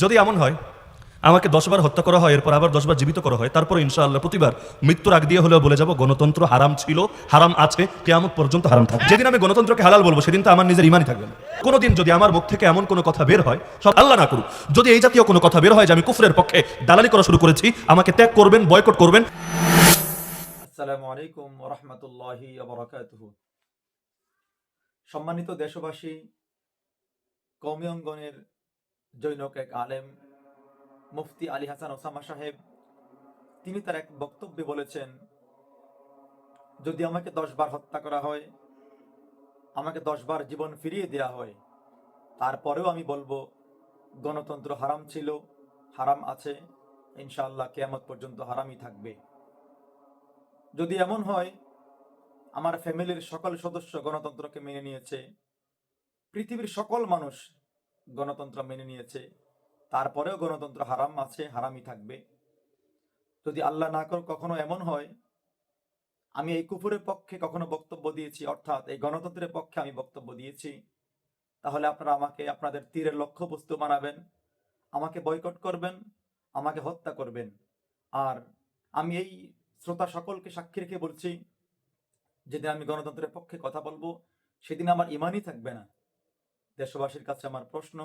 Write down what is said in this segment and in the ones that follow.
যদি এমন হয় আমাকে 10 বার হত্যা করা হয়, এরপর আবার 10 বার জীবিত করা হয়, তারপর ইনশাআল্লাহ প্রতিবার মৃত্যুর আগ দিয়ে হলেও বলে যাব গণতন্ত্র হারাম ছিল, হারাম আছে, কিয়ামত পর্যন্ত হারাম থাকবে। যেদিন আমি গণতন্ত্রকে হালাল বলবো সেদিন তো আমার নিজের ইমানই থাকবে না। কোনোদিন যদি আমার মুখ থেকে এমন কোনো কথা বের হয়, সব আল্লাহ না করুক, যদি এই জাতীয় কোনো কথা বের হয় যে আমি কুফরের পক্ষে দালালি করা শুরু করেছি, আমাকে ত্যাগ করবেন, বয়কট করবেন। আসসালামু আলাইকুম ওয়া রাহমাতুল্লাহি ওয়া বারাকাতুহু। সম্মানিত দেশবাসী, কওমি অঙ্গনের জনৈক এক আলেম মুফতি আলী হাসান ওসামা সাহেব, তিনি তার এক বক্তব্যে বলেছেন, যদি আমাকে 10 বার হত্যা করা হয়, আমাকে 10 বার জীবন ফিরিয়ে দেয়া হয়, তারপরেও আমি বলবো গণতন্ত্র হারাম ছিল, হারাম আছে, ইনশাআল্লাহ কিয়ামত পর্যন্ত হারামই থাকবে। যদি এমন হয় আমার ফ্যামিলির সকল সদস্য গণতন্ত্রকে মেনে নিয়েছে, পৃথিবীর সকল মানুষ গণতন্ত্র মেনে নিয়েছে, তারপরেও গণতন্ত্র হারাম আছে, হারামই থাকবে। যদি আল্লাহ না করে কখনো এমন হয় আমি এই কুফরের পক্ষে কখনো বক্তব্য দিয়েছি, অর্থাৎ এই গণতন্ত্রের পক্ষে আমি বক্তব্য দিয়েছি, তাহলে আপনারা আমাকে আপনাদের তীরের লক্ষ্যবস্তু বানাবেন, আমাকে বয়কট করবেন, আমাকে হত্যা করবেন। আর আমি এই শ্রোতা সকলকে সাক্ষী রেখে বলছি, যেদিন আমি গণতন্ত্রের পক্ষে কথা বলবো সেদিন আমার ইমানই থাকবে না। দেশবাসীর কাছে আমার প্রশ্ন,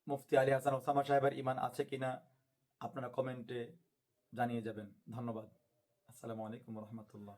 মুফতি আলী হাসান ওসামা সাহেবের ইমান আছে কিনা আপনারা কমেন্টে জানিয়ে যাবেন। ধন্যবাদ। আসসালামু আলাইকুম রহমতুল্লাহ।